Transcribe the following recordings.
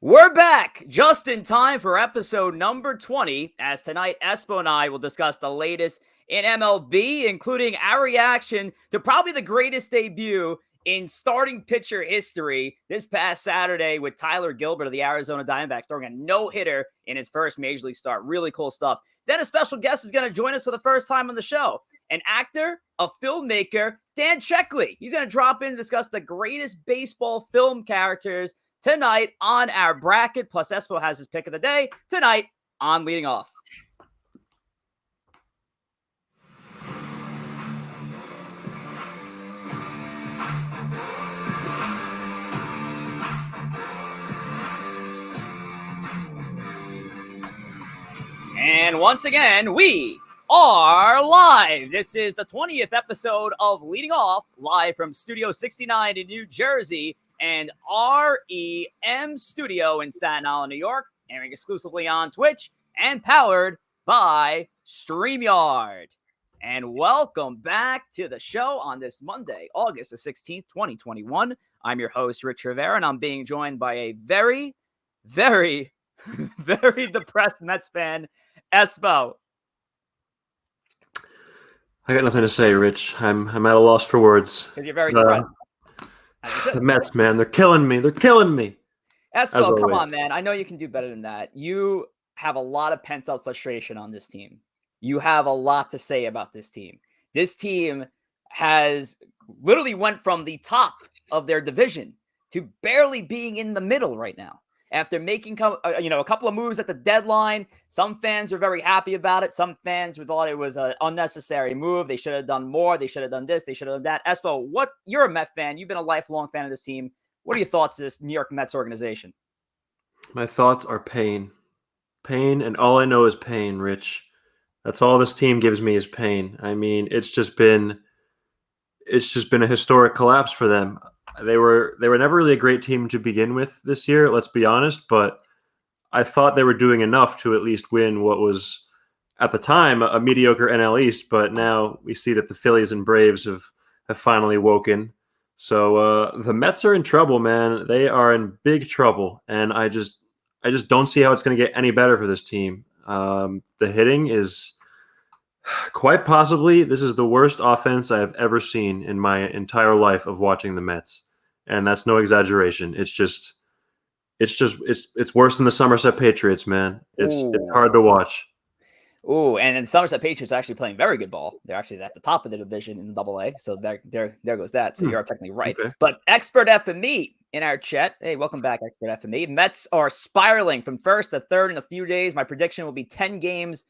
We're back just in time for episode number 20, as tonight ESPO and I will discuss the latest in MLB, including our reaction to probably the greatest debut in starting pitcher history this past Saturday with Tyler Gilbert of the Arizona Diamondbacks throwing a no-hitter in his first Major League start. Really cool stuff. Then a special guest is going to join us for the first time on the show. An actor, a filmmaker, Dan Checkley. He's going to drop in and discuss the greatest baseball film characters tonight on our bracket. Plus, Espo has his pick of the day tonight on Leading Off. And once again, we are live. This is the 20th episode of Leading Off, live from Studio 69 in New Jersey and REM Studio in Staten Island, New York, airing exclusively on Twitch and powered by StreamYard. And welcome back to the show on this Monday, August the 16th, 2021. I'm your host, Rich Rivera, and I'm being joined by a very, very, very depressed Mets fan, ESPO. I got nothing to say, Rich. I'm at a loss for words. Because you're very depressed. The Mets, man, they're killing me. They're killing me. ESPO, come on, man. I know you can do better than that. You have a lot of pent-up frustration on this team. You have a lot to say about this team. This team has literally went from the top of their division to barely being in the middle right now. After making a couple of moves at the deadline, some fans were very happy about it. Some fans thought it was an unnecessary move. They should have done more. They should have done this. They should have done that. ESPO, you're a Met fan. You've been a lifelong fan of this team. What are your thoughts of this New York Mets organization? My thoughts are pain. Pain, and all I know is pain, Rich. That's all this team gives me is pain. I mean, it's just been a historic collapse for them. They were never really a great team to begin with this year, let's be honest, but I thought they were doing enough to at least win what was, at the time, a mediocre NL East, but now we see that the Phillies and Braves have finally woken. So the Mets are in trouble, man. They are in big trouble, and I just don't see how it's going to get any better for this team. The hitting is quite possibly, this is the worst offense I have ever seen in my entire life of watching the Mets. And that's no exaggeration. It's worse than the Somerset Patriots, man. It's hard to watch. Ooh, and the Somerset Patriots are actually playing very good ball. They're actually at the top of the division in AA. So there goes that. So you're technically right. Okay. But Expert FME in our chat. Hey, welcome back, Expert FME. Mets are spiraling from first to third in a few days. My prediction will be 10 games.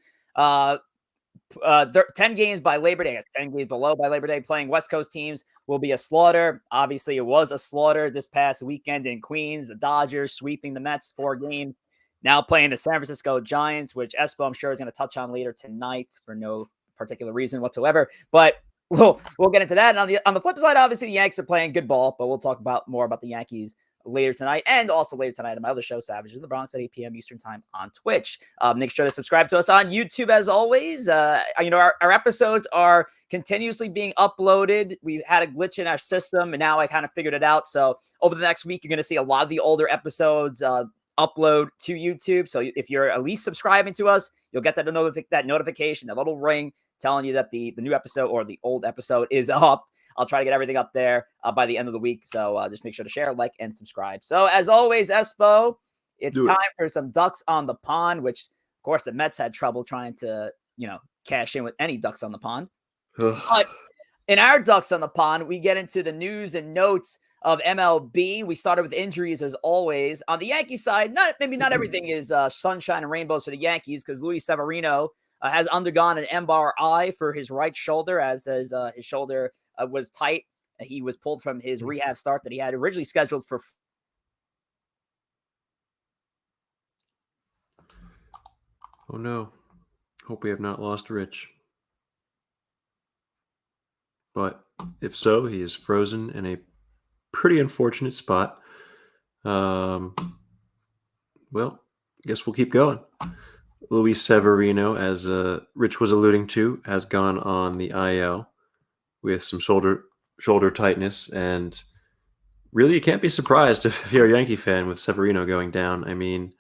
10 games by Labor Day, 10 games below by Labor Day. Playing West Coast teams will be a slaughter. Obviously, it was a slaughter this past weekend in Queens. The Dodgers sweeping the Mets 4 games. Now playing the San Francisco Giants, which ESPO, I'm sure, is going to touch on later tonight for no particular reason whatsoever. But we'll get into that. And on the flip side, obviously, the Yankees are playing good ball, but we'll talk more about the Yankees later tonight, and also later tonight on my other show, Savages in the Bronx, at 8 p.m. Eastern time on Twitch. Make sure to subscribe to us on YouTube as always. Our episodes are continuously being uploaded. We had a glitch in our system, and now I kind of figured it out. So over the next week, you're going to see a lot of the older episodes upload to YouTube. So if you're at least subscribing to us, you'll get that notification, that little ring telling you that the new episode or the old episode is up. I'll try to get everything up there by the end of the week. So just make sure to share, like, and subscribe. So as always, ESPO, it's time for some ducks on the pond, which, of course, the Mets had trouble trying to, cash in with any ducks on the pond. But in our ducks on the pond, we get into the news and notes of MLB. We started with injuries as always. On the Yankees side, maybe not everything is sunshine and rainbows for the Yankees, because Luis Severino has undergone an MRI for his right shoulder, as his shoulder was tight. He was pulled from his rehab start that he had originally scheduled for. Oh no. Hope we have not lost Rich. But if so, he is frozen in a pretty unfortunate spot. Well, I guess we'll keep going. Luis Severino, as Rich was alluding to, has gone on the IL with some shoulder tightness, and Really, you can't be surprised if you're a Yankee fan with Severino going down. I mean,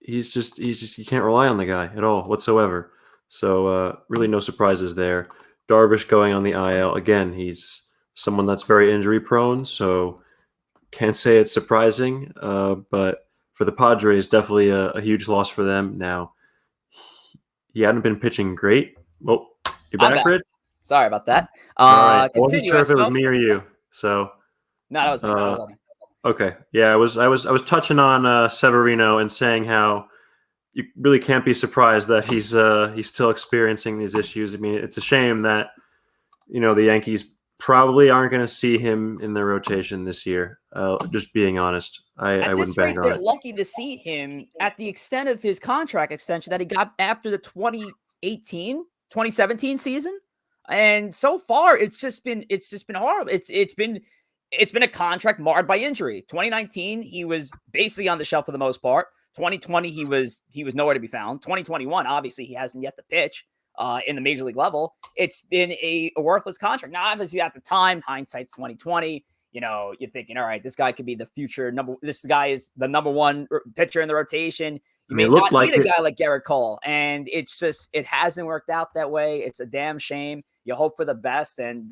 he's just you can't rely on the guy at all whatsoever. So really no surprises there. Darvish going on the IL again. He's someone that's very injury prone, so can't say it's surprising. But for the Padres, definitely a huge loss for them. Now he hadn't been pitching great. Oh, you I'm back, back. Rich? Sorry about that. All right. I wasn't Continue, sure if it was Espo. me or you. So No, that was me. That uh, was all me. okay, yeah, I was touching on Severino and saying how you really can't be surprised that he's still experiencing these issues. I mean, it's a shame that the Yankees probably aren't going to see him in their rotation this year. Just being honest, I At wouldn't this bank rate, on they're it. lucky to see him at the extent of his contract extension that he got after the 2017 season. And so far, it's just been horrible. It's been a contract marred by injury. 2019, he was basically on the shelf for the most part. 2020, he was nowhere to be found. 2021, obviously, he hasn't yet to pitch in the major league level. It's been a worthless contract. Now, obviously, at the time, hindsight's 2020. You're thinking, all right, this guy could be the future number. This guy is the number one pitcher in the rotation. I You mean, may it not looked need like a it. guy like Garrett Cole, and it hasn't worked out that way. It's a damn shame. You hope for the best, and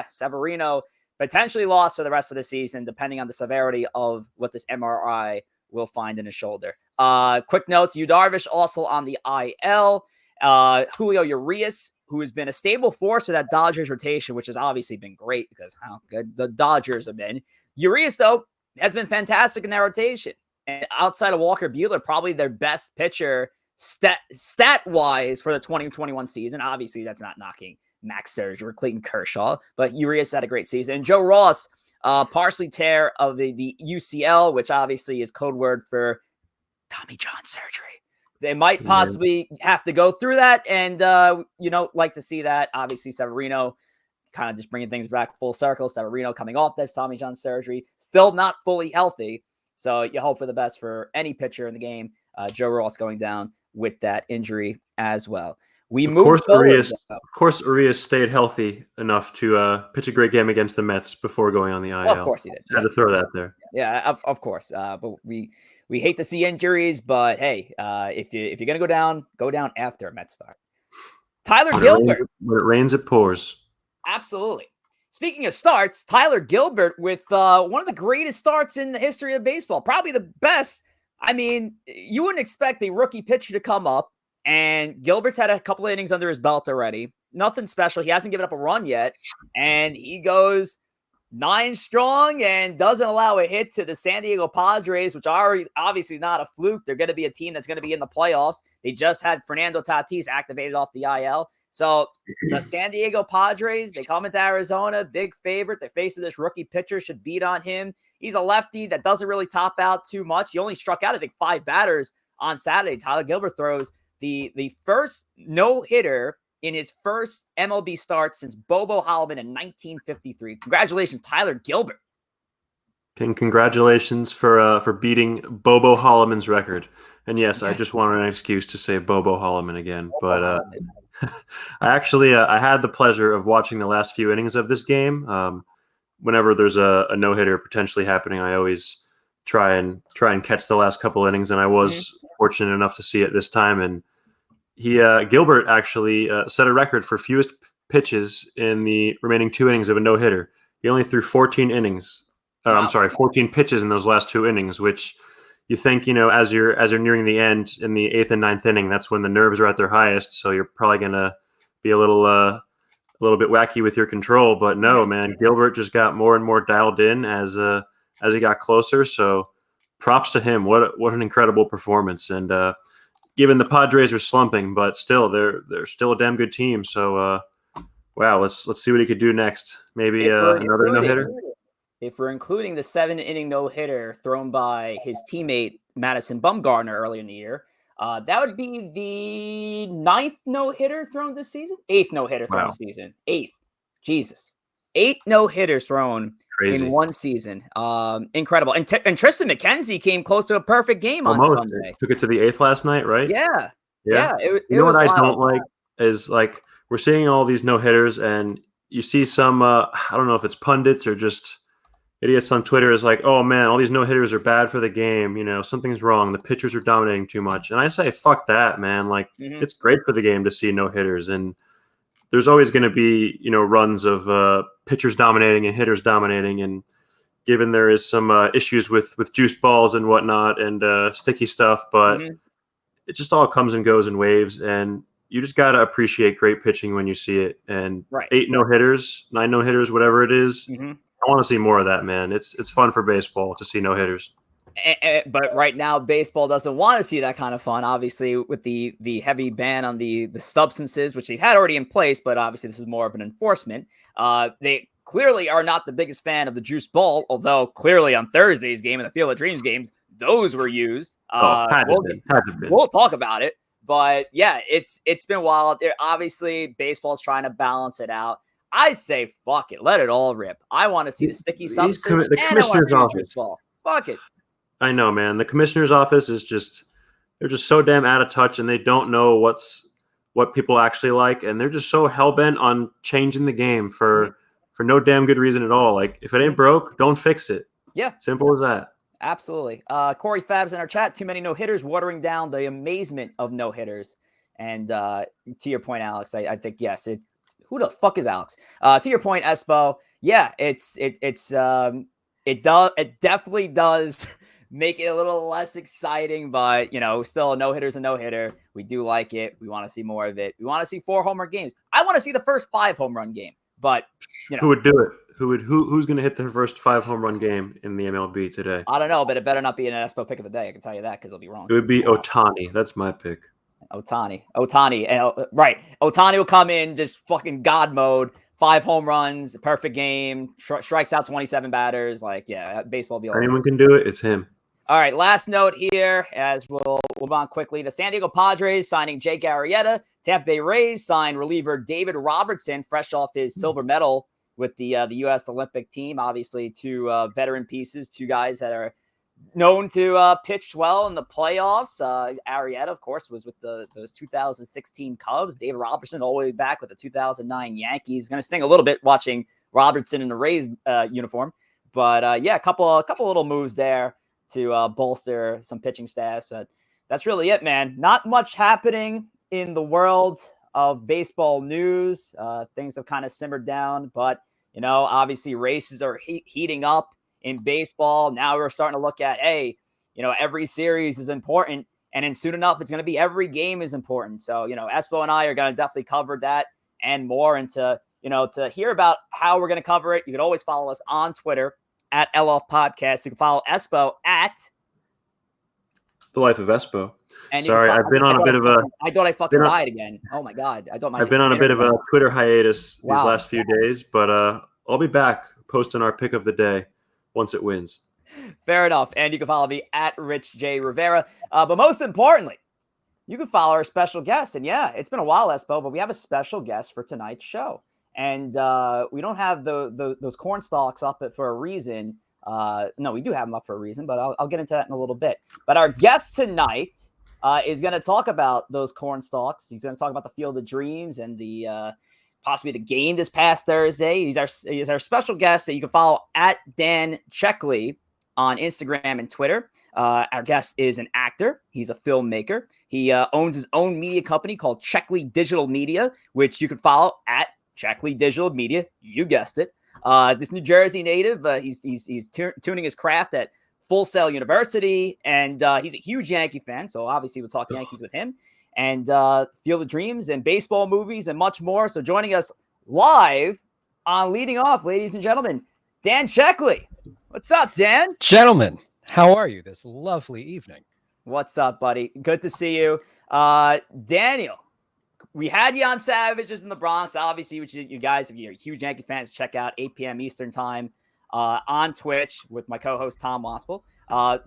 Severino potentially lost for the rest of the season, depending on the severity of what this MRI will find in his shoulder. Quick notes: Yu Darvish also on the IL. Julio Urias, who has been a stable force for that Dodgers rotation, which has obviously been great because how good the Dodgers have been. Urias, though, has been fantastic in that rotation. And outside of Walker Buehler, probably their best pitcher stat-wise for the 2021 season. Obviously, that's not knocking Max Scherzer or Clayton Kershaw, but Urias had a great season. And Joe Ross, partially tear of the UCL, which obviously is code word for Tommy John surgery. They might Yeah. possibly have to go through that, and like to see that. Obviously, Severino kind of just bringing things back full circle. Severino coming off this Tommy John surgery, still not fully healthy. So you hope for the best for any pitcher in the game. Joe Ross going down with that injury as well. We Of move course, forward, though. Of course, Urias stayed healthy enough to pitch a great game against the Mets before going on the Well, of IL. course he did. Had Yeah, to throw that there. yeah, of course. But we hate to see injuries, but hey, if you're gonna go down after a Mets start. Tyler Gilbert. When it rains, it pours. Absolutely. Speaking of starts, Tyler Gilbert with one of the greatest starts in the history of baseball, probably the best. I mean, you wouldn't expect a rookie pitcher to come up, and Gilbert's had a couple of innings under his belt already. Nothing special. He hasn't given up a run yet, and he goes 9 strong and doesn't allow a hit to the San Diego Padres, which are obviously not a fluke. They're going to be a team that's going to be in the playoffs. They just had Fernando Tatis activated off the IL. So the San Diego Padres, they come into Arizona, big favorite. They're facing this rookie pitcher, should beat on him. He's a lefty that doesn't really top out too much. He only struck out, I think, 5 batters on Saturday. Tyler Gilbert throws the first no-hitter in his first MLB start since Bobo Holliman in 1953. Congratulations, Tyler Gilbert. And congratulations for beating Bobo Holliman's record. And yes, I just wanted an excuse to say Bobo Holliman again. But I had the pleasure of watching the last few innings of this game. Whenever there's a no hitter potentially happening, I always try and catch the last couple innings, and I was fortunate enough to see it this time. And Gilbert actually set a record for fewest pitches in the remaining 2 innings of a no hitter. He only threw 14 innings. Wow. I'm sorry, 14 pitches in those last 2 innings, which you think, as you're nearing the end in the 8th and 9th inning, that's when the nerves are at their highest. So you're probably gonna be a little bit wacky with your control. But no, man, Gilbert just got more and more dialed in as he got closer. So props to him. What an incredible performance. And given the Padres are slumping, but still they're still a damn good team. So wow, let's see what he could do next. Maybe another no hitter. If we're including the 7-inning no-hitter thrown by his teammate Madison Bumgarner earlier in the year, that would be the 9th no-hitter thrown this season? 8th no-hitter thrown this season. 8th. Jesus. 8 no-hitters thrown in one season. Incredible. And Tristan McKenzie came close to a perfect game on Sunday. Took it to the 8th last night, right? Yeah. You know what I don't like is, like, we're seeing all these no-hitters, and you see some, I don't know if it's pundits or just idiots on Twitter is like, oh man, all these no hitters are bad for the game. Something's wrong. The pitchers are dominating too much. And I say, fuck that, man. Like, Mhm. it's great for the game to see no hitters. And there's always going to be, runs of pitchers dominating and hitters dominating. And given there is some issues with juice balls and whatnot and sticky stuff, but Mhm. it just all comes and goes in waves. And you just got to appreciate great pitching when you see it. And Right. 8 no hitters, 9 no hitters, whatever it is. Mhm. I want to see more of that, man. It's fun for baseball to see no hitters. But right now, baseball doesn't want to see that kind of fun. Obviously, with the heavy ban on the substances, which they had already in place, but obviously this is more of an enforcement. They clearly are not the biggest fan of the juice ball, although clearly on Thursday's game and the Field of Dreams games, those were used. Had to be. We'll talk about it, but yeah, it's been wild. Obviously, baseball's trying to balance it out. I say, fuck it, let it all rip. I want to see the sticky substances, the and I want to commissioner's see the office. juice ball. Fuck it. I know, man. The commissioner's office is they're just so damn out of touch, and they don't know what people actually like, and they're just so hell-bent on changing the game for no damn good reason at all. Like, if it ain't broke, don't fix it. Yeah. Simple as that. Absolutely. Corey Fabs in our chat, too many no-hitters, watering down the amazement of no-hitters. And to your point, Alex, I think, yes, who the fuck is Alex? To your point, Espo, yeah, it definitely does make it a little less exciting, but still a no-hitter's a no-hitter. We do like it. We want to see more of it. We want to see 4 home run games. I want to see the first 5 home run game, but who would do it? Who's going to hit their first 5 home run game in the MLB today? I don't know, but it better not be an Espo pick of the day. I can tell you that because it'll be wrong. It would be Ohtani. That's my pick. Ohtani, right? Ohtani will come in just fucking God mode. 5 home runs, perfect game, strikes out 27 batters. Like, yeah, baseball will be all anyone can do it. It's him. All right, last note here as we'll move on quickly. The San Diego Padres signing Jake Arrieta. Tampa Bay Rays signed reliever David Robertson, fresh off his silver medal with the U.S. Olympic team. Obviously, 2 veteran pieces, 2 guys that are known to pitch well in the playoffs. Arrieta, of course, was with those 2016 Cubs. David Robertson all the way back with the 2009 Yankees. Going to sting a little bit watching Robertson in the Rays uniform. But, yeah, a couple little moves there to bolster some pitching staffs. But that's really it, man. Not much happening in the world of baseball news. Things have kind of simmered down. But, obviously races are heating up in baseball. Now we're starting to look at, hey, every series is important. And then soon enough, it's going to be every game is important. So, Espo and I are going to definitely cover that and more. And to hear about how we're going to cover it, you can always follow us on Twitter at LF Podcast. You can follow Espo at The Life of Espo. And sorry, I've been on a bit of a. I thought I fucking died again. Oh my god! I've been on a bit of a Twitter hiatus these last few days, but I'll be back posting our pick of the day once it wins. Fair enough. And you can follow me at Rich J Rivera. But most importantly, you can follow our special guest. And yeah, it's been a while, Espo, but we have a special guest for tonight's show. And we don't have those corn stalks up for a reason. No, we do have them up for a reason, but I'll get into that in a little bit. But our guest tonight is going to talk about those corn stalks. He's going to talk about the Field of Dreams and the possibly the game this past Thursday. He's our special guest that you can follow at Dan Checkley on Instagram and Twitter. Our guest is an actor. He's a filmmaker. He owns his own media company called Checkley Digital Media, which you can follow at Checkley Digital Media. You guessed it. This New Jersey native, he's tuning his craft at Full Sail University, and he's a huge Yankee fan. So obviously we'll talk Yankees with him, and Field of Dreams and baseball movies and much more. So joining us live on Leading Off, ladies and gentlemen, Dan Checkley. What's up, Dan? Gentlemen, how are you this lovely evening? What's up, buddy? Good to see you. Daniel, we had you on Savages in the Bronx, obviously, which you guys, if you're huge Yankee fans, check out 8 p.m. Eastern time on Twitch with my co-host Tom Waspel.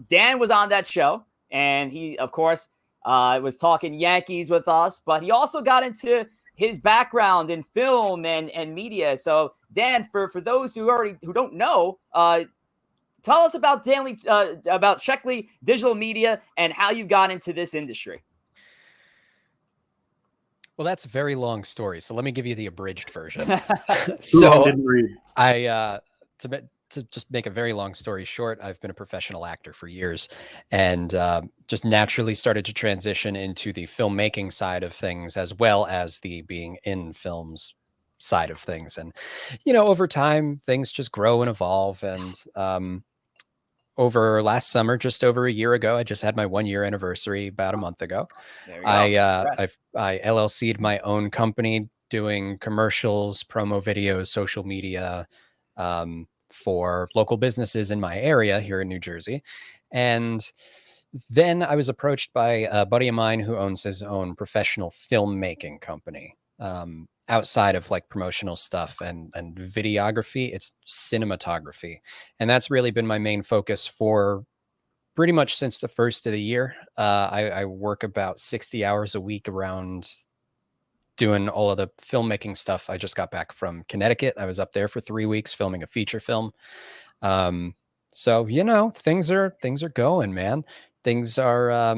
Dan was on that show, and he, of course, was talking Yankees with us, but he also got into his background in film and media. So, Dan, for those who don't know, tell us about Checkley Digital Media and how you got into this industry. Well, that's a very long story, so let me give you the abridged version. Too long, So didn't read. to just make a very long story short, I've been a professional actor for years, and just naturally started to transition into the filmmaking side of things as well as the being in films side of things. And over time, things just grow and evolve. And over last summer, just over a year ago, I just had my 1 year anniversary about a month ago. There you go. I LLC'd my own company doing commercials, promo videos, social media, for local businesses in my area here in New Jersey. And then I was approached by a buddy of mine who owns his own professional filmmaking company. Outside of like promotional stuff and videography, it's cinematography. And that's really been my main focus for pretty much since the first of the year. I work about 60 hours a week around doing all of the filmmaking stuff. I just got back from Connecticut. I was up there for 3 weeks filming a feature film. So things are going, man. Things are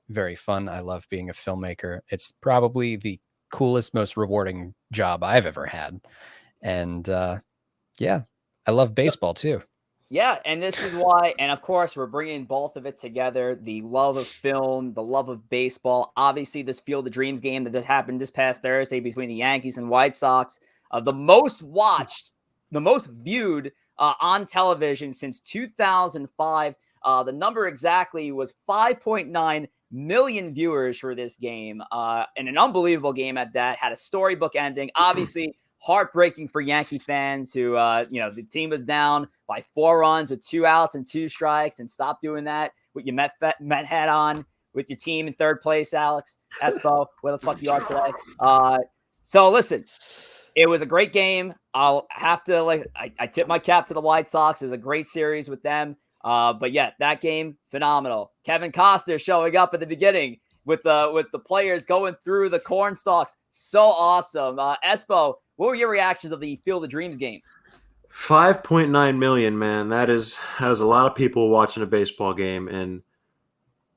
very fun. I love being a filmmaker. It's probably the coolest, most rewarding job I've ever had. And yeah, I love baseball too. Yeah, and this is why, and of course, we're bringing both of it together, the love of film, the love of baseball. Obviously, this Field of Dreams game that just happened this past Thursday between the Yankees and White Sox, the most watched, the most viewed on television since 2005. The number exactly was 5.9 million viewers for this game, and an unbelievable game at that. Had a storybook ending. Obviously, heartbreaking for Yankee fans who, the team was down by 4 runs with 2 outs and 2 strikes, and stop doing that with your Met hat on with your team in third place, Alex ESPO, where the fuck you are today. So listen, it was a great game. I'll have to I tip my cap to the White Sox. It was a great series with them. But yeah, that game, phenomenal. Kevin Costner showing up at the beginning with the players going through the corn stalks. So awesome. ESPO, what were your reactions of the Field of Dreams game? 5.9 million, man. That is a lot of people watching a baseball game. And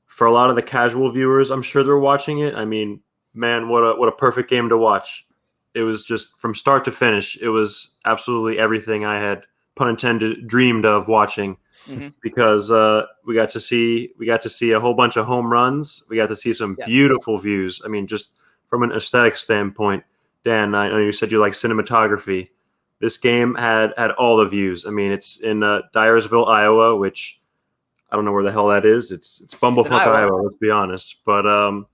for a lot of the casual viewers, I'm sure they're watching it. I mean, man, what a perfect game to watch. It was just from start to finish. It was absolutely everything I had, pun intended, dreamed of watching. Mm-hmm. Because we got to see a whole bunch of home runs. We got to see some beautiful views. I mean, just from an aesthetic standpoint, Dan, I know you said you like cinematography. This game had all the views. I mean, it's in Dyersville, Iowa, which I don't know where the hell that is. It's Bumblefuck, Iowa. Let's be honest. But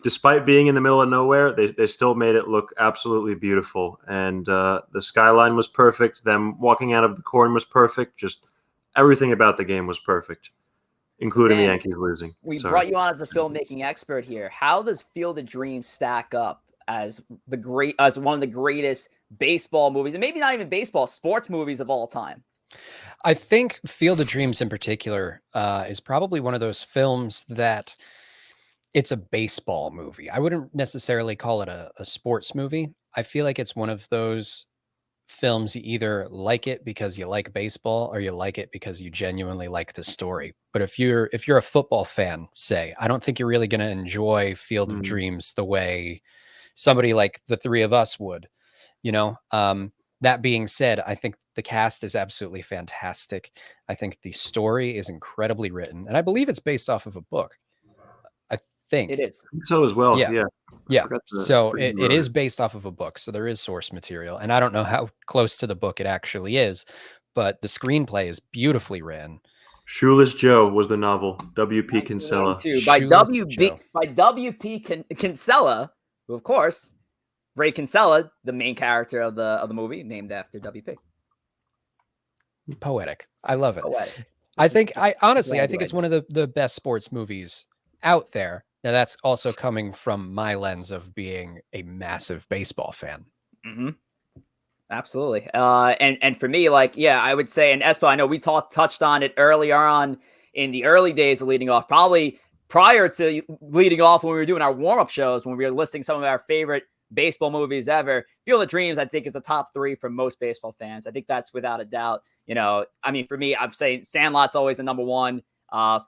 despite being in the middle of nowhere, they still made it look absolutely beautiful. And the skyline was perfect. Them walking out of the corn was perfect. Just everything about the game was perfect, including the Yankees losing. We brought you on as a filmmaking expert here. How does Field of Dreams stack up as one of the greatest baseball movies, and maybe not even baseball, sports movies of all time? I think Field of Dreams in particular is probably one of those films that it's a baseball movie. I wouldn't necessarily call it a sports movie. I feel like it's one of those films you either like it because you like baseball or you like it because you genuinely like the story. But if you're a football fan, say, I don't think you're really going to enjoy Field of Dreams the way somebody like the three of us would, that being said, I think the cast is absolutely fantastic. I think the story is incredibly written, and I believe it's based off of a book. I think it is. I think so as well. Yeah. So it is based off of a book. So there is source material. And I don't know how close to the book it actually is, but the screenplay is beautifully written. Shoeless Joe was the novel. W.P. Kinsella. By W.P. Kinsella, who, of course, Ray Kinsella, the main character of the movie, named after W.P. Poetic. I love it. Poetic. I think it's one of the best sports movies out there. Now, that's also coming from my lens of being a massive baseball fan. Mm-hmm. Absolutely. And for me, I would say, and ESPO, I know we touched on it earlier on in the early days of leading off, probably prior to leading off when we were doing our warm-up shows, when we were listing some of our favorite baseball movies ever. Field of Dreams, I think, is the top 3 for most baseball fans. I think that's without a doubt. For me, I'm saying Sandlot's always the number 1.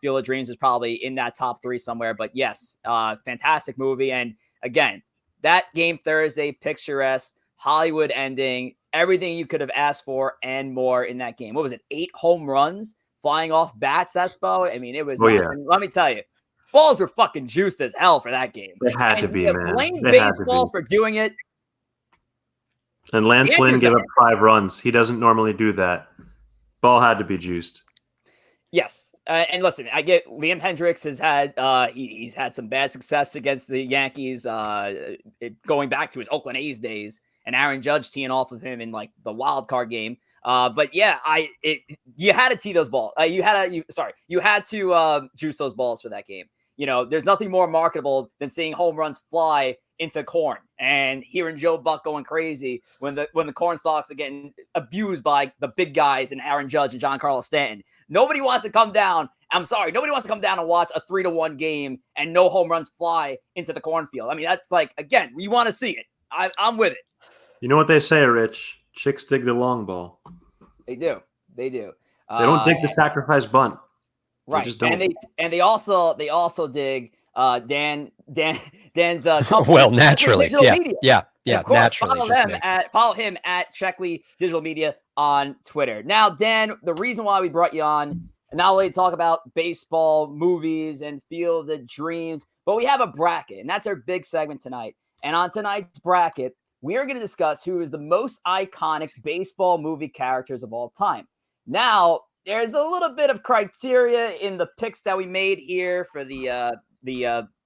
Field of Dreams is probably in that top 3 somewhere. But yes, fantastic movie. And again, that game Thursday, picturesque, Hollywood ending, everything you could have asked for and more in that game. What was it? 8 home runs flying off bats, Espo? I mean, it was nuts. Yeah. And let me tell you, balls were fucking juiced as hell for that game. They had to be, man. Blame They had to baseball be. for doing it. And Lance Lynn gave up 5 runs. He doesn't normally do that. Ball had to be juiced. Yes. And listen, I get Liam Hendricks has had he's had some bad success against the Yankees going back to his Oakland A's days, and Aaron Judge teeing off of him in like the wild card game. But yeah, you had to tee those balls. You had to juice those balls for that game. You know, there's nothing more marketable than seeing home runs fly into corn and hearing Joe Buck going crazy when the corn stalks are getting abused by the big guys and Aaron Judge and Giancarlo Stanton. Nobody wants to come down. Nobody wants to come down and watch a 3-1 game and no home runs fly into the cornfield. I mean, that's like, again, we want to see it. I'm with it. You know what they say, Rich? Chicks dig the long ball. They do. They don't dig the sacrifice bunt. Right. They just don't. And they also dig Dan's well, naturally. Yeah. And of course, naturally. follow him at Checkley Digital Media on Twitter. Now, Dan, the reason why we brought you on, not only to talk about baseball, movies, and Field of Dreams, but we have a bracket, and that's our big segment tonight. And on tonight's bracket, we are going to discuss who is the most iconic baseball movie characters of all time. Now, there's a little bit of criteria in the picks that we made here for the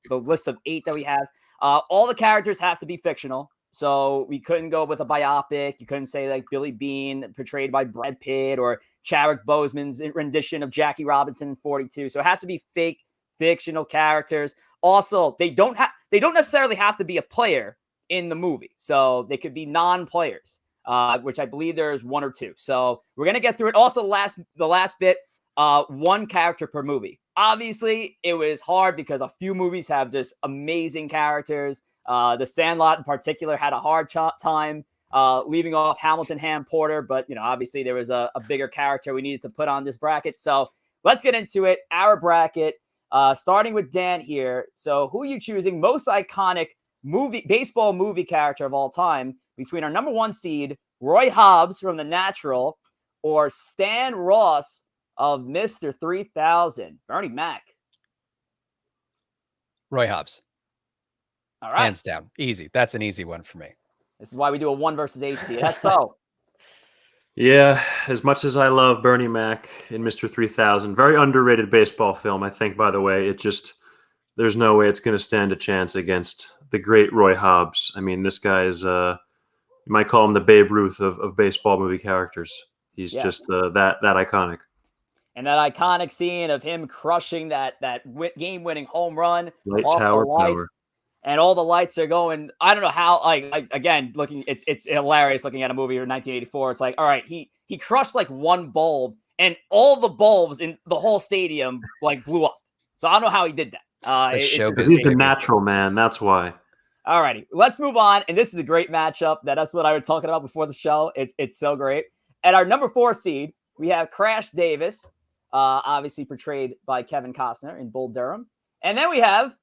list of 8 that we have. All the characters have to be fictional. So we couldn't go with a biopic. You couldn't say like Billy Bean portrayed by Brad Pitt or Chadwick Boseman's rendition of Jackie Robinson in 42. So it has to be fake fictional characters. Also, they don't necessarily have to be a player in the movie. So they could be non-players, which I believe there's 1 or 2. So we're going to get through it. Also, the last bit, 1 character per movie. Obviously, it was hard because a few movies have just amazing characters. The Sandlot in particular had a hard time leaving off Hamilton Ham Porter, but obviously there was a bigger character we needed to put on this bracket. So let's get into it. Our bracket, starting with Dan here. So who are you choosing? Most iconic baseball movie character of all time between our number 1 seed, Roy Hobbs from The Natural, or Stan Ross of Mr. 3000? Bernie Mac. Roy Hobbs. All right. Hands down. Easy. That's an easy one for me. This is why we do a 1 versus 8 seed. Let's go. Yeah, as much as I love Bernie Mac in Mr. 3000, very underrated baseball film, I think, by the way. There's no way it's going to stand a chance against the great Roy Hobbs. I mean, this guy is, you might call him the Babe Ruth of baseball movie characters. He's just that iconic. And that iconic scene of him crushing that game-winning home run off Tower the lights. Power. And all the lights are going. I don't know how. Again, it's hilarious looking at a movie from 1984. It's like, all right, he crushed like 1 bulb, and all the bulbs in the whole stadium like blew up. So I don't know how he did that. He's the natural man. That's why. All righty, let's move on. And this is a great matchup. That's what I was talking about before the show. It's so great. At our number 4 seed, we have Crash Davis, obviously portrayed by Kevin Costner in Bull Durham, and then we have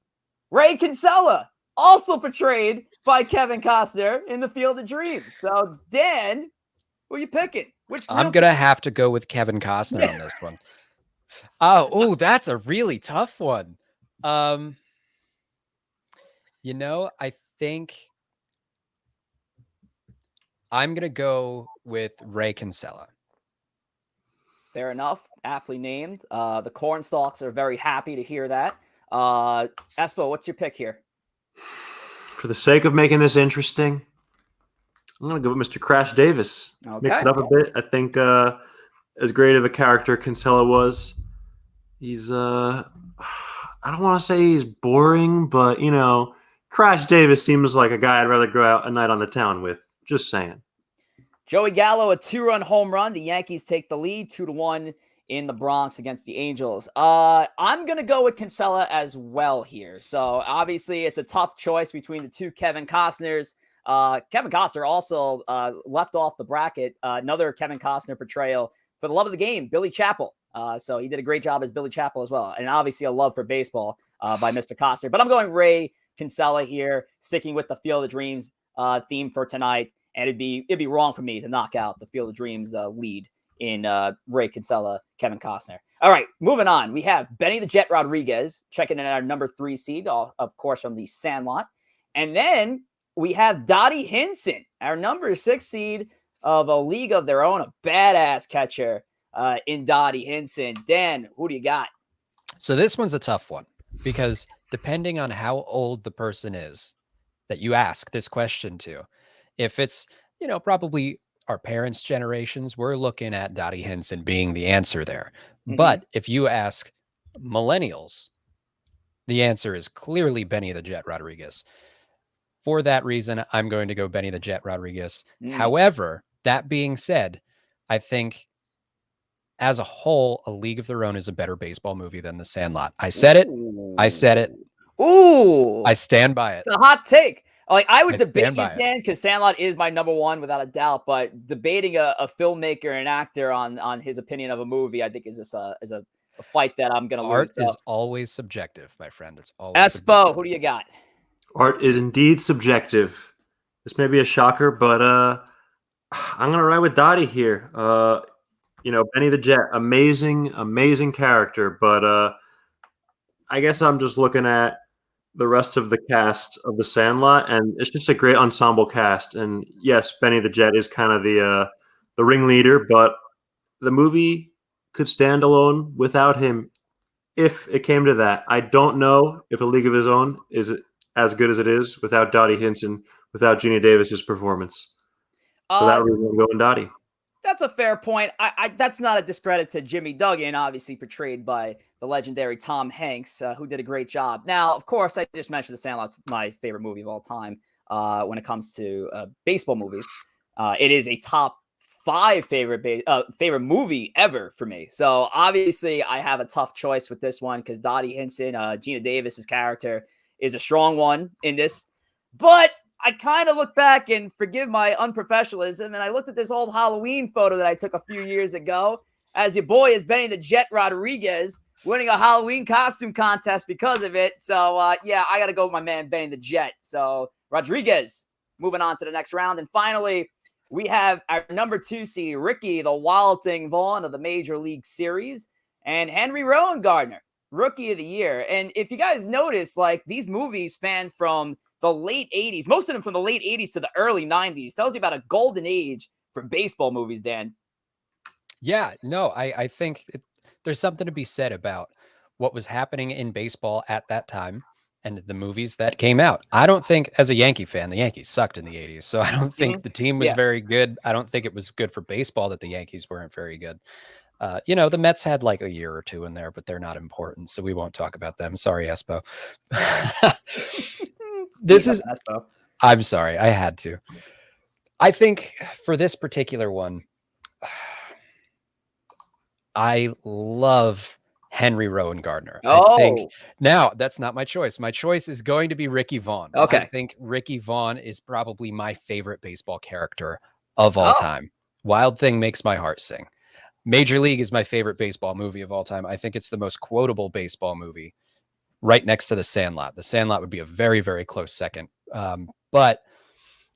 Ray Kinsella, also portrayed by Kevin Costner in The Field of Dreams. So, Dan, who are you picking? I'm going to have to go with Kevin Costner on this one. Oh, that's a really tough one. I think I'm going to go with Ray Kinsella. Fair enough. Aptly named. The Cornstalks are very happy to hear that. Espo, what's your pick here? For the sake of making this interesting, I'm going to go with Mr. Crash Davis. Okay. Mix it up a bit. I think as great of a character Kinsella was, he's, I don't want to say he's boring, but, Crash Davis seems like a guy I'd rather go out a night on the town with. Just saying. Joey Gallo, a 2-run home run. The Yankees take the lead 2-1 in the Bronx against the Angels. I'm going to go with Kinsella as well here. So obviously it's a tough choice between the 2 Kevin Costners. Kevin Costner also left off the bracket. Another Kevin Costner portrayal for the love of the game, Billy Chappell. So he did a great job as Billy Chappell as well. And obviously a love for baseball by Mr. Costner. But I'm going Ray Kinsella here, sticking with the Field of Dreams theme for tonight. And it'd be wrong for me to knock out the Field of Dreams lead in Ray Kinsella, Kevin Costner. All right, moving on. We have Benny the Jet Rodriguez checking in at our number 3 seed, of course, from the Sandlot. And then we have Dottie Hinson, our number 6 seed of a league of their own, a badass catcher in Dottie Hinson. Dan, who do you got? So this one's a tough one because depending on how old the person is that you ask this question to, if it's, probably our parents' generations, we're looking at Dottie Hinson being the answer there. Mm-hmm. But if you ask millennials, the answer is clearly Benny the Jet Rodriguez. For that reason, I'm going to go Benny the Jet Rodriguez. However, that being said, I think as a whole, A League of Their Own is a better baseball movie than The Sandlot. I said it. I said it. Ooh. I stand by it. It's a hot take. Like, I would debate it, Dan, because Sandlot is my number 1 without a doubt. But debating a filmmaker and an actor on his opinion of a movie, I think is a fight that I'm going to lose. Art is always subjective, my friend. It's always ESPO, subjective. who do you got? Art is indeed subjective. This may be a shocker, but I'm going to ride with Dottie here. Benny the Jet, amazing character. But I guess I'm just looking at the rest of the cast of The Sandlot, and it's just a great ensemble cast. And yes, Benny the Jet is kind of the ringleader, but the movie could stand alone without him if it came to that. I don't know if A League of His Own is as good as it is without Dottie Hinson, without Gina Davis's performance. For that reason, I'm going Dottie. That's a fair point. That's not a discredit to Jimmy Duggan, obviously portrayed by the legendary Tom Hanks, who did a great job. Now, of course, I just mentioned The Sandlot's my favorite movie of all time when it comes to baseball movies. It is a top 5 favorite movie ever for me. So obviously, I have a tough choice with this one because Dottie Hinson, Gina Davis's character, is a strong one in this. But I kind of look back and forgive my unprofessionalism, and I looked at this old Halloween photo that I took a few years ago as your boy is Benny the Jet Rodriguez winning a Halloween costume contest because of it. So, yeah, I got to go with my man Benny the Jet. So, Rodriguez, moving on to the next round. And finally, we have our number 2 seed, Ricky, the Wild Thing Vaughn of the Major League Series, and Henry Rowan Gardner, Rookie of the Year. And if you guys notice, like, these movies span from the late 80s, most of them from the late 80s to the early 90s. Tells you about a golden age for baseball movies, Dan. Yeah, no, I think there's something to be said about what was happening in baseball at that time and the movies that came out. I don't think, as a Yankee fan, the Yankees sucked in the 80s, so I don't think the team was very good. I don't think it was good for baseball that the Yankees weren't very good. The Mets had like a year or 2 in there, but they're not important, so we won't talk about them. Sorry, ESPO. I'm sorry, I had to. I think for this particular one, I love Henry Rowan Gardner. I think now that's not my choice. My choice is going to be Ricky Vaughn. Okay. I think Ricky Vaughn is probably my favorite baseball character of all time. Wild Thing makes my heart sing. Major League is my favorite baseball movie of all time. I think it's the most quotable baseball movie, right next to The Sandlot. The Sandlot would be a very, very close second. But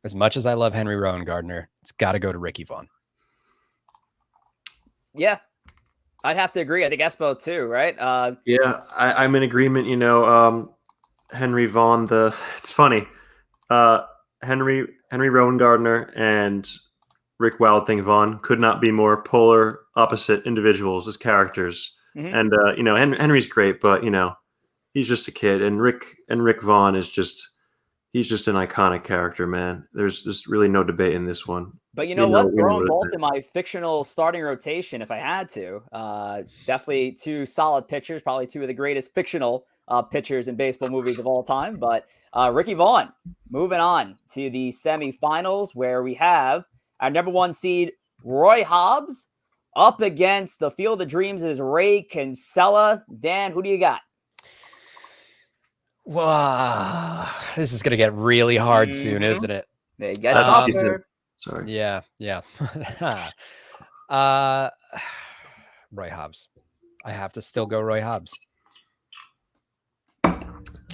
as much as I love Henry Rowan Gardner, it's got to go to Ricky Vaughn. Yeah, I'd have to agree. I think ESPO too, right? Yeah, I'm in agreement. Henry Vaughn. It's funny. Henry Rowan Gardner and Rick Wild Thing Vaughn could not be more polar opposite individuals as characters. And Henry's great, but he's just a kid, and Rick Vaughn is he's just an iconic character, man. There's just really no debate in this one. But you know what? Throwing both in my fictional starting rotation if I had to. Definitely 2 solid pitchers, probably 2 of the greatest fictional pitchers in baseball movies of all time. But Ricky Vaughn, moving on to the semifinals where we have our number 1 seed, Roy Hobbs, up against the Field of Dreams is Ray Kinsella. Dan, who do you got? Wow, this is going to get really hard soon, isn't it? They get tougher. Sorry. Yeah. Roy Hobbs. I have to still go Roy Hobbs.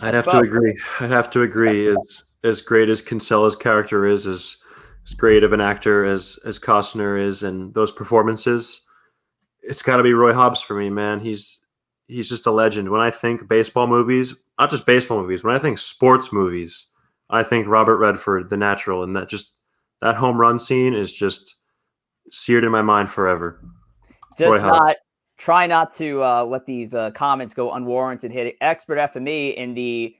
I'd have to agree. I'd have to agree. As great as Kinsella's character is, as great of an actor as Costner is, and those performances, it's got to be Roy Hobbs for me, man. He's just a legend. When I think baseball movies, not just baseball movies, when I think sports movies, I think Robert Redford, The Natural, and that home run scene is just seared in my mind forever. Just not try not to let these comments go unwarranted. Hit expert FME in the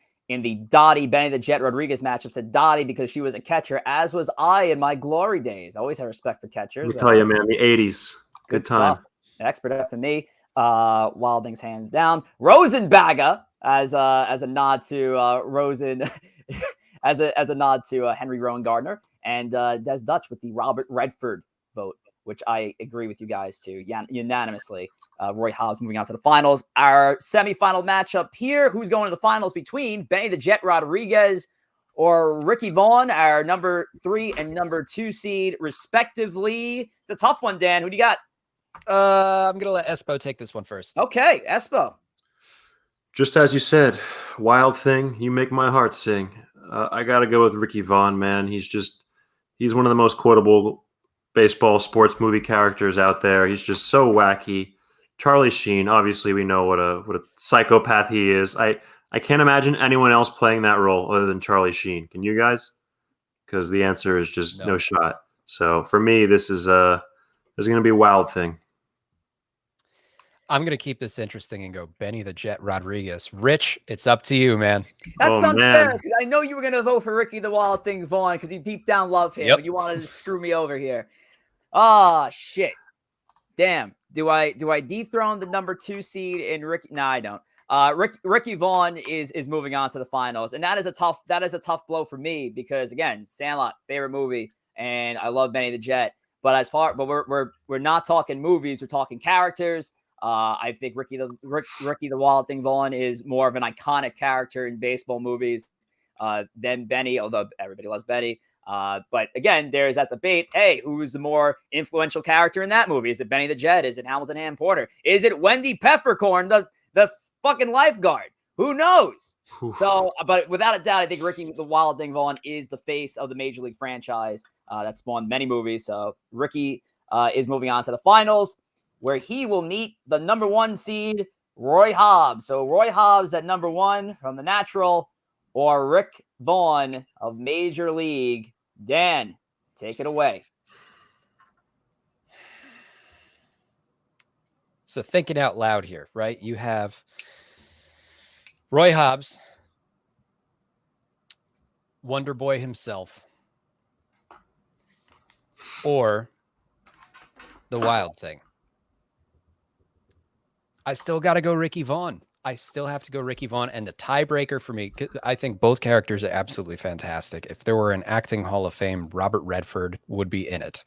Dottie Benny the Jet Rodriguez matchup said Dottie because she was a catcher, as was I in my glory days. I always had respect for catchers. Let me tell you, man, the '80s, good time. Stuff. Expert FME. Wildings hands down. Rosenbaga as a nod to Rosen. as a nod to Henry Rowan Gardner and Des Dutch with the Robert Redford vote, which I agree with you guys to unanimously. Roy Hobbs moving on to the finals. Our semifinal matchup here, who's going to the finals between Benny the Jet Rodriguez or Ricky Vaughn, our number 3 and number 2 seed, respectively. It's a tough one, Dan. Who do you got? I'm going to let ESPO take this one first. Okay, ESPO. Just as you said, Wild Thing, you make my heart sing. I got to go with Ricky Vaughn, man. He's one of the most quotable baseball sports movie characters out there. He's just so wacky. Charlie Sheen, obviously we know what a psychopath he is. I can't imagine anyone else playing that role other than Charlie Sheen. Can you guys? Because the answer is just no shot. So for me, this is going to be a Wild Thing. I'm going to keep this interesting and go Benny the Jet Rodriguez. Rich, it's up to you, man. That's unfair because I know you were going to vote for Ricky the Wild Thing Vaughn because you deep down love him, but you wanted to screw me over here. Ah, shit. Damn. Do I dethrone the number 2 seed in Ricky? No, I don't. Ricky Vaughn is moving on to the finals, and that is a tough blow for me because again, Sandlot, favorite movie, and I love Benny the Jet. But we're not talking movies, we're talking characters. I think Ricky the Wild Thing Vaughn is more of an iconic character in baseball movies than Benny, although everybody loves Benny. But again, there's that debate. Hey, who's the more influential character in that movie? Is it Benny the Jet? Is it Hamilton Ann Porter? Is it Wendy Peppercorn, the fucking lifeguard? Who knows? So, but without a doubt, I think Ricky the Wild Thing Vaughn is the face of the Major League franchise that spawned many movies. So Ricky is moving on to the finals, where he will meet the number 1 seed, Roy Hobbs. So Roy Hobbs at number 1 from The Natural, or Rick Vaughn of Major League. Dan, take it away. So thinking out loud here, right? You have Roy Hobbs, Wonder Boy himself, or the Wild Thing. I still got to go Ricky Vaughn. I still have to go Ricky Vaughn. And the tiebreaker for me, I think both characters are absolutely fantastic. If there were an acting Hall of Fame, Robert Redford would be in it.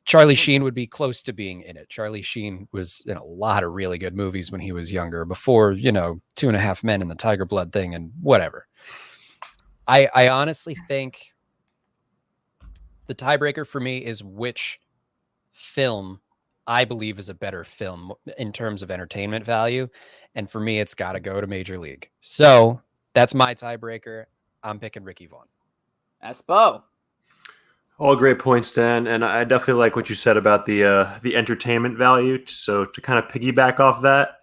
Charlie Sheen would be close to being in it. Charlie Sheen was in a lot of really good movies when he was younger, before, 2.5 Men and the Tiger Blood thing and whatever. I honestly think the tiebreaker for me is which film I believe is a better film in terms of entertainment value. And for me, it's got to go to Major League. So that's my tiebreaker. I'm picking Ricky Vaughn. ESPO. All great points, Dan. And I definitely like what you said about the entertainment value. So to kind of piggyback off that,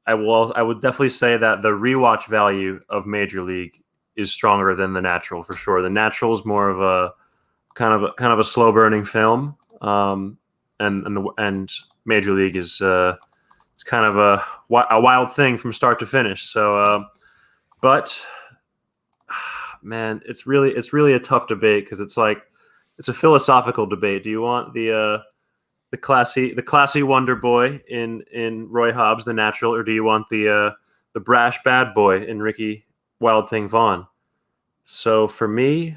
I would definitely say that the rewatch value of Major League is stronger than The Natural for sure. The Natural is more of a kind of a slow burning film. And Major League is it's kind of a wild thing from start to finish. So, but man, it's really a tough debate because it's a philosophical debate. Do you want the classy Wonder Boy in Roy Hobbs, The Natural, or do you want the brash bad boy in Ricky Wild Thing Vaughn? So for me,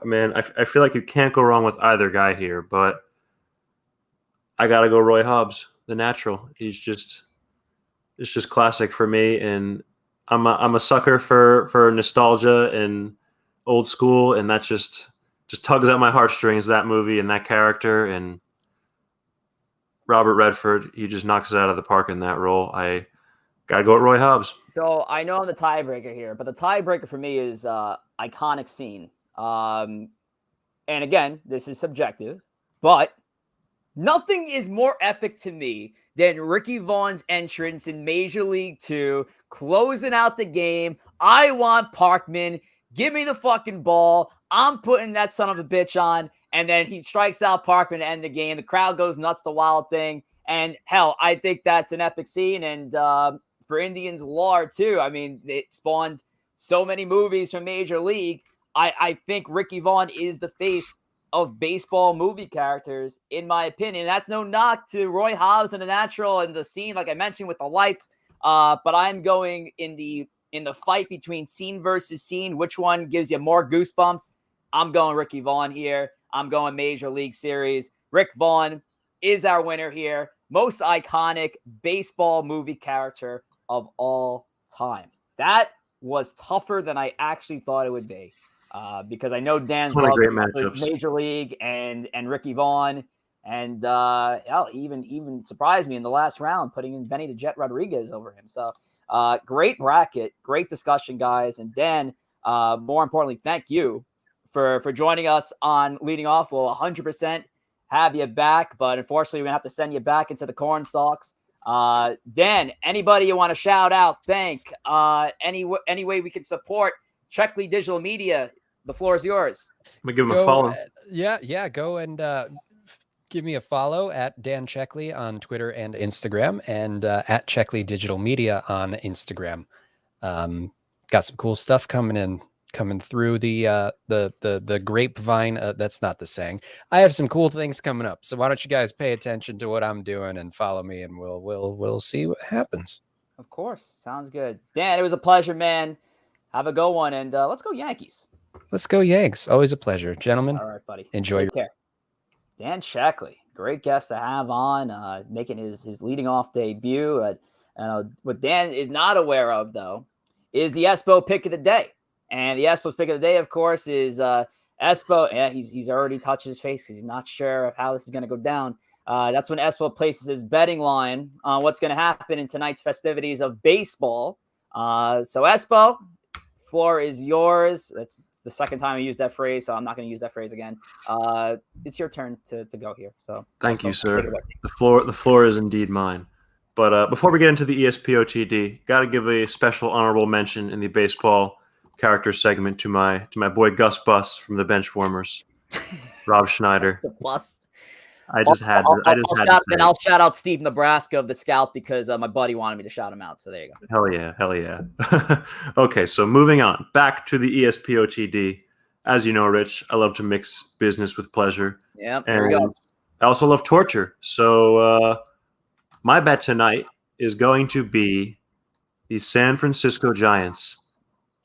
man, I feel like you can't go wrong with either guy here, but I gotta go Roy Hobbs, The Natural. It's just classic for me, and I'm a sucker for nostalgia and old school, and that just tugs at my heartstrings, that movie and that character. And Robert Redford, he just knocks it out of the park in that role. I Gotta go with Roy Hobbs. So I know I'm the tiebreaker here, but the tiebreaker for me is iconic scene. And again, this is subjective, but nothing is more epic to me than Ricky Vaughn's entrance in Major League 2, closing out the game. I want Parkman. Give me the fucking ball. I'm putting that son of a bitch on. And then he strikes out Parkman to end the game. The crowd goes nuts, the Wild Thing. And hell, I think that's an epic scene. And for Indians lore, too. I mean, it spawned so many movies from Major League. I think Ricky Vaughn is the face of baseball movie characters, in my opinion. That's no knock to Roy Hobbs and the natural and the scene, like I mentioned, with the lights. But I'm going in the fight between scene versus scene. Which one gives you more goosebumps? I'm going Ricky Vaughn here. I'm going Major League Series. Rick Vaughn is our winner here. Most iconic baseball movie character of all time. That was tougher than I actually thought it would be. Because I know Dan's love great matchups. Major League and Ricky Vaughn, and hell, even surprised me in the last round putting in Benny the Jet Rodriguez over him. So great bracket, great discussion, guys. And Dan, more importantly, thank you for joining us on Leading Off. We'll 100% have you back, but unfortunately, we're gonna have to send you back into the corn stalks. Dan, anybody you want to shout out, thank, any way we can support Checkley Digital Media? The floor is yours. Let me give him a follow. Yeah. Go and give me a follow at Dan Checkley on Twitter and Instagram, and at Checkley Digital Media on Instagram. Got some cool stuff coming through the grapevine. That's not the saying. I have some cool things coming up. So why don't you guys pay attention to what I'm doing and follow me, and we'll see what happens. Of course, sounds good. Dan, it was a pleasure, man. Have a good one, and let's go Yankees. Let's go Yanks. Always a pleasure, gentlemen. All right, buddy. Enjoy Take care. Dan Checkley, great guest to have on, making his leading off debut. What Dan is not aware of, though, is the ESPO pick of the day. And the ESPO pick of the day, of course, is ESPO. Yeah, he's already touched his face because he's not sure of how this is going to go down. That's when ESPO places his betting line on what's going to happen in tonight's festivities of baseball. So ESPO, floor is yours. That's the second time I used that phrase, so I'm not going to use that phrase again. It's your turn to go here. So thank you, sir. The floor is indeed mine. But before we get into the ESPOTD, got to give a special honorable mention in the baseball character segment to my boy Gus Bus from the Benchwarmers, Rob Schneider. The Bus. I'll shout out Steve Nebraska of the Scout because my buddy wanted me to shout him out. So there you go. Hell yeah. Okay, so moving on. Back to the ESPOTD. As you know, Rich, I love to mix business with pleasure. Yeah, there we go. I also love torture. So my bet tonight is going to be the San Francisco Giants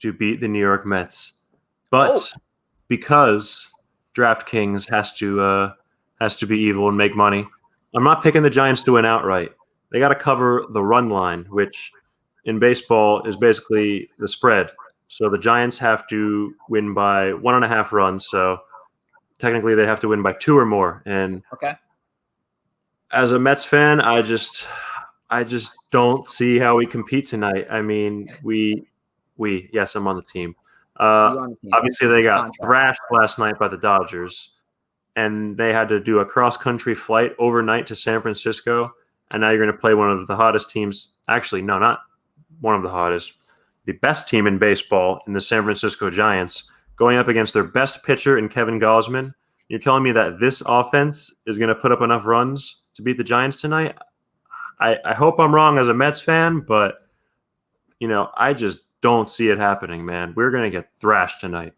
to beat the New York Mets. But because DraftKings has to be evil and make money, I'm not picking the Giants to win outright. They got to cover the run line, which in baseball is basically the spread. So the Giants have to win by 1.5 runs. So technically they have to win by 2 or more. And as a Mets fan, I just don't see how we compete tonight. I mean, yes, I'm on the team. Obviously they got thrashed last night by the Dodgers, and they had to do a cross-country flight overnight to San Francisco, and now you're going to play one of the hottest teams. Actually, no, not one of the hottest. The best team in baseball in the San Francisco Giants, going up against their best pitcher in Kevin Gausman. You're telling me that this offense is going to put up enough runs to beat the Giants tonight? I hope I'm wrong as a Mets fan, but, I just don't see it happening, man. We're going to get thrashed tonight.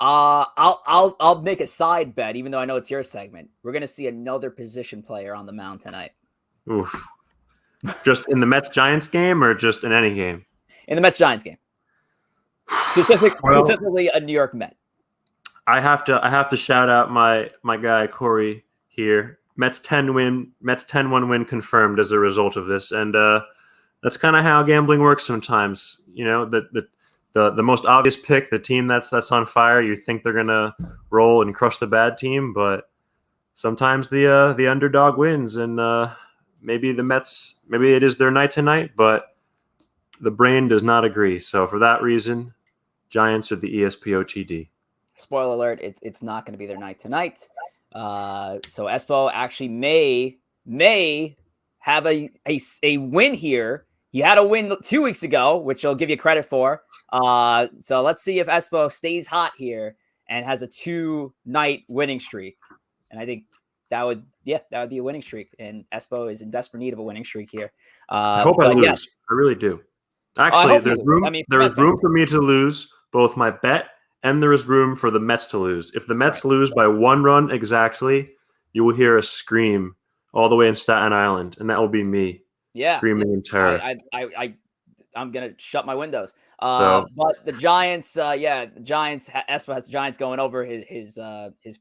I'll make a side bet, even though I know it's your segment. We're going to see another position player on the mound tonight. Oof. Just in the Mets-Giants game or just in any game? In the Mets-Giants game. Specifically a New York Met. I have to shout out my guy Corey here. Mets 10-1 win confirmed as a result of this, and that's kind of how gambling works sometimes. The most obvious pick, the team that's on fire, you think they're gonna roll and crush the bad team, but sometimes the underdog wins, and maybe the Mets, maybe it is their night tonight, but the brain does not agree. So for that reason, Giants are the ESPO TD. Spoiler alert, it's not going to be their night tonight. So ESPO actually may have a win here. He had a win 2 weeks ago, which I'll give you credit for. So let's see if ESPO stays hot here and has a 2-night winning streak. And I think that would be a winning streak. And ESPO is in desperate need of a winning streak here. I hope I lose. Yes. I really do. Actually, there's room. I mean, there is room for me to lose both my bet and there is room for the Mets to lose. If the Mets lose by 1 run exactly, you will hear a scream all the way in Staten Island, and that will be me screaming in terror. I'm gonna shut my windows. But the Giants, the Giants. ESPO has the Giants going over his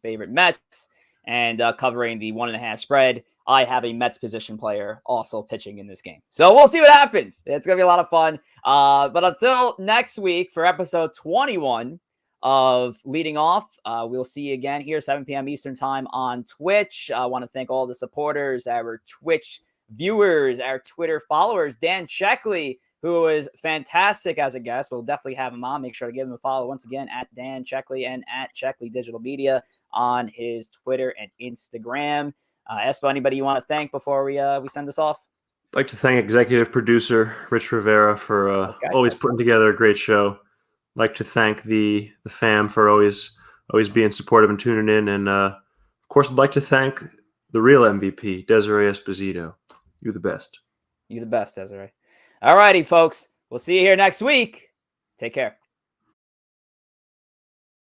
favorite Mets and covering the 1.5 spread. I have a Mets position player also pitching in this game. So we'll see what happens. It's going to be a lot of fun. But until next week for episode 21 of Leading Off, we'll see you again here, 7 p.m. Eastern time on Twitch. I want to thank all the supporters, our Twitch viewers, our Twitter followers, Dan Checkley, who was fantastic as a guest. We'll definitely have him on. Make sure to give him a follow once again at Dan Checkley and at Checkley Digital Media on his Twitter and Instagram. ESPO, anybody you want to thank before we send this off? I'd like to thank executive producer Rich Rivera for always putting together a great show. I'd like to thank the fam for always being supportive and tuning in. And, of course, I'd like to thank the real MVP, Desiree Esposito. You're the best. You're the best, Desiree. All righty, folks. We'll see you here next week. Take care.